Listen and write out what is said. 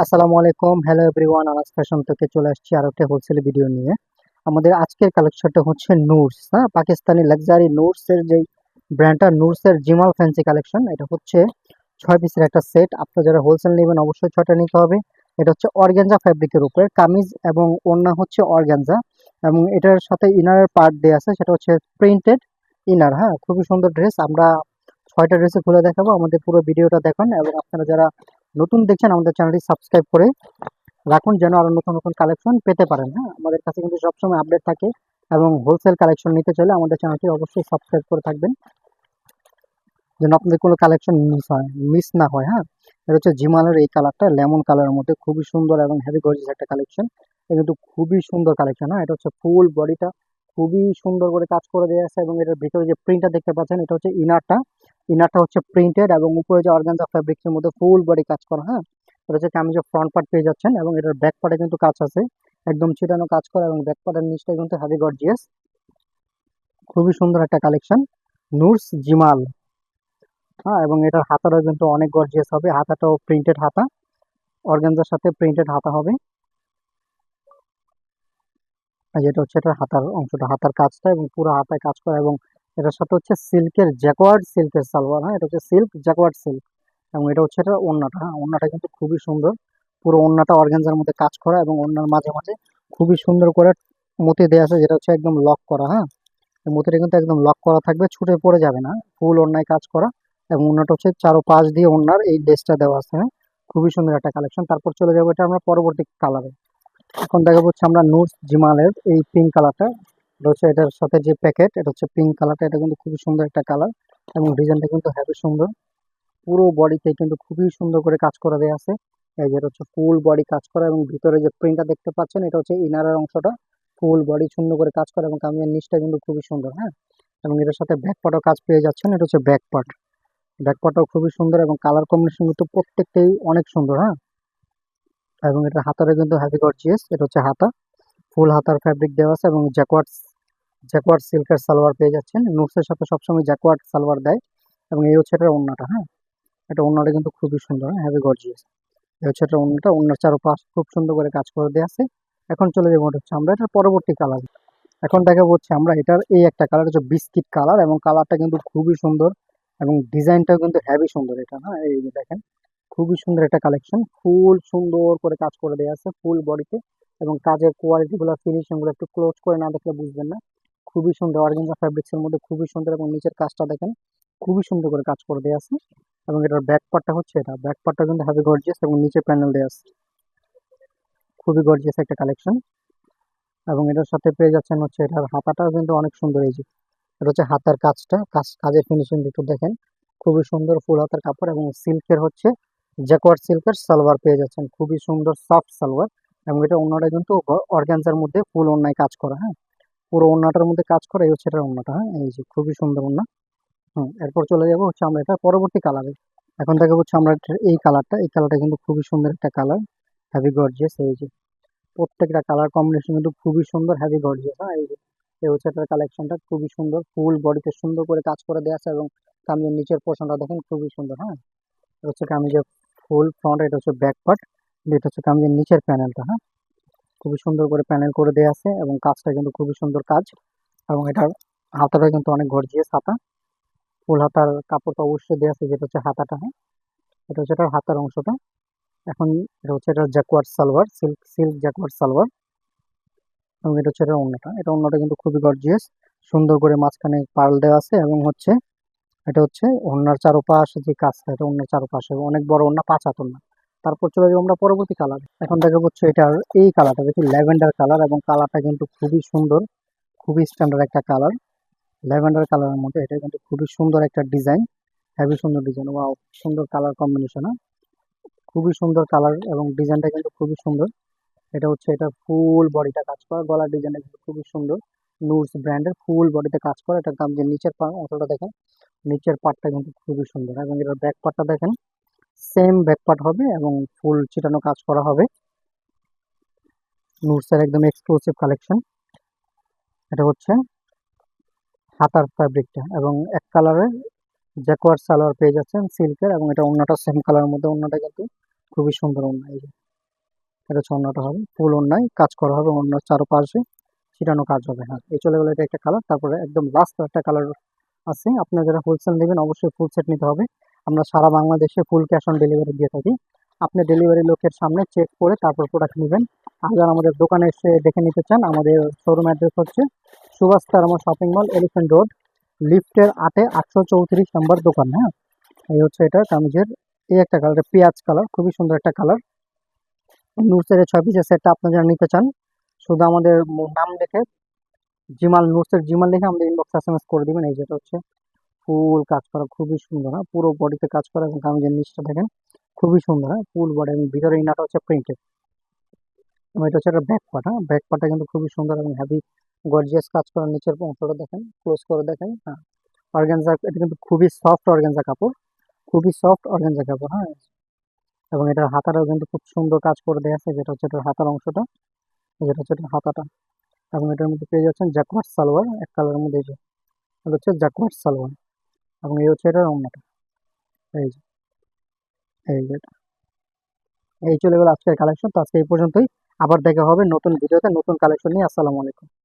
আসসালামু আলাইকুম, hello everyone. Anas fashion থেকে চলে আসছি আরো একটা হোলসেল ভিডিও নিয়ে। আমাদের আজকের কালেকশনটা হচ্ছে নুরস, হ্যাঁ, পাকিস্তানি লাক্সারি নুরস এর যে ব্র্যান্ডটা, নুরস এর জিমাল ফ্যান্সি কালেকশন। এটা হচ্ছে 6 পিসের একটা সেট। আপনারা যারা হোলসেল নেবেন অবশ্যই 6টা নিতে হবে। এটা হচ্ছে অর্গানজা ফ্যাব্রিকের উপরে, কামিজ এবং ওড়না হচ্ছে অর্গানজা, এবং এটার সাথে ইনারের পার্ট দেওয়া আছে, সেটা হচ্ছে প্রিন্টেড ইনার। হ্যাঁ, খুবই সুন্দর ড্রেস। আমরা 6টা ড্রেসে খুলে দেখাবো, আমাদের পুরো ভিডিওটা দেখুন। এবং আপনারা যারা নতুন দেখছেন আমাদের চ্যানেলটি সাবস্ক্রাইব করে রাখুন, যেন আরো নতুন নতুন কালেকশন পেতে পারেন। হ্যাঁ, আমাদের কাছে কিন্তু সবসময় আপডেট থাকে, এবং হোলসেল কালেকশন নিতে চাইলে আমাদের চ্যানেলটি অবশ্যই সাবস্ক্রাইব করে থাকবেন, যেন আপনাদের কোনো কালেকশন মিস না হয়। হ্যাঁ, এটা হচ্ছে জিমালের এই কালারটা, লেমন কালারের মধ্যে খুবই সুন্দর এবং হেভি গর্জিয়াস একটা কালেকশন। এটা কিন্তু খুবই সুন্দর কালেকশন। হ্যাঁ, এটা হচ্ছে ফুল বডিটা খুবই সুন্দর করে কাজ করে দেওয়া আছে, এবং এটার ভিতরে যে প্রিন্টটা দেখতে পাচ্ছেন এটা হচ্ছে ইনারটা। ইনারটা হচ্ছে প্রিন্টেড, এবং উপরে যে অর্গানজা ফ্যাব্রিক্সের মধ্যে ফুল বডি কাজ করা। হ্যাঁ, এটা হচ্ছে কামিজের ফ্রন্ট পার্ট পেয়ে যাচ্ছেন, এবং এটার ব্যাক পার্টে কিন্তু কাজ আছে, একদম ছিটানো কাজ করা, এবং ব্যাক পার্টের নিচটা কিন্তু হেভি গর্জিয়াস। খুবই সুন্দর একটা কালেকশন, নুরস জিমাল। হ্যাঁ, এবং এটার হাতাটাও কিন্তু অনেক গর্জিয়াস হবে, হাতাটাও প্রিন্টেড হাতা, অর্গানজার সাথে প্রিন্টেড হাতা হবে। আর যেটা হচ্ছে এটার হাতার অংশটা, হাতার কাজটা, এবং পুরো হাতায় কাজ করা, এবং এটার সাথে হচ্ছে সিল্কের জ্যাকওয়ার্ড সিল্কের সালোয়ার। হ্যাঁ, এটা হচ্ছে সিল্ক জ্যাকওয়ার্ড সিল্ক, এবং এটা হচ্ছে এটা ওড়নাটা। হ্যাঁ, ওড়নাটা কিন্তু খুবই সুন্দর, পুরো ওড়নাটা অর্গানজার মধ্যে কাজ করা, এবং ওড়নার মাঝে মাঝে খুবই সুন্দর করে মতি দেওয়া আছে, যেটা হচ্ছে একদম লক করা। হ্যাঁ, এই মতিটা কিন্তু একদম লক করা থাকবে, ছুটে পড়ে যাবে না। ফুল ওড়নায় কাজ করা, এবং ওড়নাটা হচ্ছে চারো পাশ দিয়ে ওড়নার এই লেসটা দেওয়া আছে। হ্যাঁ, খুবই সুন্দর একটা কালেকশন। তারপর চলে যাবো এটা আমরা পরবর্তী কালারে। এখন দেখা হচ্ছে আমরা নুটস জিমালের এই পিঙ্ক কালারটা। এটা হচ্ছে এটার সাথে যে প্যাকেট, এটা হচ্ছে পিঙ্ক কালারটা। এটা কিন্তু খুবই সুন্দর একটা কালার, এবং ডিজাইনটা কিন্তু হেবি সুন্দর। পুরো বডিতে কিন্তু খুবই সুন্দর করে কাজ করা দেওয়া আছে। এই যে এটা হচ্ছে ফুল বডি কাজ করা, এবং ভিতরে যে প্রিন্টটা দেখতে পাচ্ছেন এটা হচ্ছে ইনারের অংশটা, ফুল বডি সুন্দর করে কাজ করা, এবং কামিজের নিচটা কিন্তু খুবই সুন্দর। হ্যাঁ, এবং এটার সাথে ব্যাক পার্টও কাজ পেয়ে যাচ্ছেন, এটা হচ্ছে ব্যাক পার্ট। ব্যাক পার্টটাও খুবই সুন্দর, এবং কালার কম্বিনেশন কিন্তু প্রত্যেকটাই অনেক সুন্দর। হ্যাঁ, এবং এটা হাতারে কিন্তু হেভি গর্জিয়াস। এটা হচ্ছে হাতা, ফুল হাতার ফ্যাব্রিক দেওয়া আছে, এবং জ্যাকওয়ার্ড জ্যাকওয়ার্ড সিল্কের সালোয়ার পেয়ে যাচ্ছেন। নুটসের সাথে সবসময় জ্যাকওয়ার্ড সালোয়ার দেয়, এবং এই হচ্ছে এটার ওড়নাটা। হ্যাঁ, এটা ওড়নাটা কিন্তু খুবই সুন্দর, হেভি গর্জিয়াস। এই হচ্ছে এটা ওড়নাটা, ওড়নার চারপাশ খুব সুন্দর করে কাজ করে দেওয়া আছে। এখন চলে যাবো হচ্ছে আমরা এটার পরবর্তী কালার। এখন দেখা হচ্ছে আমরা এটার এই একটা কালার হচ্ছে বিস্কিট কালার, এবং কালারটা কিন্তু খুবই সুন্দর, এবং ডিজাইনটাও কিন্তু হেভি সুন্দর এটা। হ্যাঁ, এই যে দেখেন, খুবই সুন্দর একটা কালেকশন, ফুল সুন্দর করে কাজ করে দেওয়া আছে ফুল বডিতে, এবং কাজের কোয়ালিটি গুলো, ফিনিশিং গুলো একটু ক্লোজ করে না দেখলে বুঝবেন না। খুবই সুন্দর অর্গানজা ফ্যাব্রিক্স এর মধ্যে, খুবই সুন্দর, এবং নিচের কাজটা দেখেন খুবই সুন্দর করে কাজ করে দেওয়া আছে। এবং এটার ব্যাক পার্টটা হচ্ছে এটা, ব্যাক পার্টটা কিন্তু হেভি গর্জিয়াস, এবং নিচে প্যানেল দেওয়া আছে, খুবই গর্জিয়াস একটা কালেকশন। এবং এটার সাথে পেয়ে যাচ্ছেন হচ্ছে এটার হাতাটাও কিন্তু অনেক সুন্দর। এই যে এটা হচ্ছে হাতার কাজটা, কাজের ফিনিশিং একটু দেখেন, খুবই সুন্দর ফুল হাতার কাপড়, এবং সিল্কের হচ্ছে জ্যাকওয়ার্ড সিল্কের সালোয়ার পেয়ে যাচ্ছেন, খুবই সুন্দর সফট সালোয়ার। এবং এটা ওড়নাটা কিন্তু অর্গানজার মধ্যে ফুল ওড়নায় কাজ করা। হ্যাঁ, পুরো ওড়নাটার মধ্যে কাজ করা, এই হচ্ছে এটা ওড়নাটা। হ্যাঁ, এই যে খুবই সুন্দর ওড়না। এরপর চলে যাবো হচ্ছে আমরা এটা পরবর্তী কালারে। এখন দেখা হচ্ছে আমরা এই কালারটা, এই কালারটা কিন্তু খুবই সুন্দর একটা কালার, হেভি গর্জিয়াস। এই যে প্রত্যেকটা কালার কম্বিনেশন কিন্তু খুবই সুন্দর, হেভি গর্জিয়াস। হ্যাঁ, এই যে এই হচ্ছে এটার কালেকশনটা, খুবই সুন্দর, ফুল বডিতে সুন্দর করে কাজ করে দেওয়া আছে, এবং কামিজের নিচের পোর্শনটা দেখেন খুবই সুন্দর। হ্যাঁ, এটা হচ্ছে কামিজের ফুল ফ্রন্ট, এটা হচ্ছে ব্যাক পার্ট, এটা হচ্ছে কামিজের নিচের প্যানেলটা। হ্যাঁ, খুবই সুন্দর করে প্যানেল করে দেওয়া আছে, এবং কাজটা কিন্তু খুবই সুন্দর কাজ। এবং এটার হাতাটা কিন্তু অনেক গর্জিয়াস হাতা, ফুল হাতার কাপড়টা অবশ্যই দেওয়া আছে, যেটা হচ্ছে হাতাটা। হ্যাঁ, এটা হচ্ছে এটার হাতার অংশটা। এখন এটা হচ্ছে এটার jacquard salwar, silk silk jacquard salwar, এবং এটা হচ্ছে এটার ওড়নাটা। এটা ওড়নাটা কিন্তু খুবই গর্জিয়াস, সুন্দর করে মাঝখানে পার্ল দেওয়া আছে, এবং হচ্ছে এটা হচ্ছে ওড়নার চারপাশে যে কাজটা, এটা ওড়নার চারপাশে অনেক বড় ওড়না, 5 হাত ওড়না। তারপর চলে যাবো আমরা পরবর্তী কালার। এখন দেখা হচ্ছে এটার এই কালারটা দেখি ল্যাভেন্ডার কালার, এবং কালারটা কিন্তু খুবই সুন্দর, খুবই স্ট্যান্ডার্ড একটা কালার। ল্যাভেন্ডার কালারের মধ্যে এটা কিন্তু খুবই সুন্দর একটা ডিজাইন, হেভি সুন্দর ডিজাইন। ওয়াও, সুন্দর কালার কম্বিনেশন। খুবই সুন্দর কালার, এবং ডিজাইনটা কিন্তু খুবই সুন্দর। এটা হচ্ছে এটা ফুল বডিটা কাজ করা, গলার ডিজাইনটা কিন্তু খুবই সুন্দর। নুডস ব্র্যান্ডের ফুল বডিতে কাজ করা, এটা দাম যে নিচের অংশটা দেখেন, নিচের পার্টটা কিন্তু খুবই সুন্দর, এবং এটার ব্যাক পার্টটা দেখেন সেম ব্যাক পার্ট হবে, এবং ফুল ছিটানো কাজ করা হবে। নুডসের একদম এক্সক্লুসিভ কালেকশন। এটা হচ্ছে হাতার ফ্যাব্রিকটা, এবং এক কালারের জ্যাকওয়ার্ড সালোয়ার পেয়ে যাচ্ছেন সিল্কের, এবং এটা ওড়নাটা সেম কালারের মধ্যে, ওড়নাটা কিন্তু খুবই সুন্দর ওড়না। এই যে এটা হচ্ছে অন্যটা হবে, ফুল অন্যায় কাজ করা হবে, অন্য চারপাশে ছিটানো কাজ হবে। হ্যাঁ, এই চলে গেলো, এটা একটা কালার। তারপরে একদম লাস্ট একটা কালার আছে, আপনারা যারা হোলসেল নেবেন অবশ্যই ফুল সেট নিতে হবে। আমরা সারা বাংলাদেশে ফুল ক্যাশ অন ডেলিভারি দিয়ে থাকি। আপনি ডেলিভারি লোকের সামনে চেক করে তারপর প্রোডাক্ট নেবেন। আর যারা আমাদের দোকানে এসে দেখে নিতে চান, আমাদের শোরুম অ্যাড্রেস হচ্ছে সুভাষ তারামা শপিং মল, এলিফ্যান্ট রোড, লিফটের 8-এ 834 নম্বর দোকান। হ্যাঁ, এই হচ্ছে এটা কামিজের এই একটা কালার, পেঁয়াজ কালার, খুবই সুন্দর একটা কালার। নুটসের 6 পিসের সেটটা আপনারা যারা নিতে চান, শুধু আমাদের নাম লিখে জিমাল, নুটসের জিমাল লিখে আমাদের ইনবক্স এসএমএস করে দিবেন। এই যেটা হচ্ছে ফুল কাজ করা, খুবই সুন্দর। হ্যাঁ, পুরো বডিতে কাজ করা এবং কামিজের নিচটা দেখেন খুবই সুন্দর। হ্যাঁ, ফুল বডি এবং ভিতরে ইনারটা হচ্ছে প্রিন্টেড, এবং এটা হচ্ছে একটা ব্যাক পার্ট। হ্যাঁ, ব্যাক পার্টটা কিন্তু খুবই সুন্দর এবং হেভি গর্জিয়াস কাজ করা। নিচের অংশটা দেখেন, ক্লোজ করে দেখেন। হ্যাঁ, অর্গানজা, এটা কিন্তু খুবই সফট অর্গানজা কাপড়, খুবই সফট অর্গানজা কাপড়। হ্যাঁ, এবং এটার হাতাটাও কিন্তু খুব সুন্দর কাজ করে দেওয়া আছে, যেটা হচ্ছে এটার হাতার অংশটা, যেটা হচ্ছে এটার হাতাটা। এবং এটার মধ্যে পেয়ে যাচ্ছেন জাকওয়ার্ড সালোয়ার, এক কালারের মধ্যে। এই যে এটা হচ্ছে জাকওয়ার্ড সালোয়ার, এবং এই হচ্ছে এটার অন্যটা। এই যে, এই যে এটা। এই চলে গেল আজকের কালেকশন। তো আজকে এই পর্যন্তই, আবার দেখা হবে নতুন ভিডিওতে নতুন কালেকশন নিয়ে। আসসালামু আলাইকুম।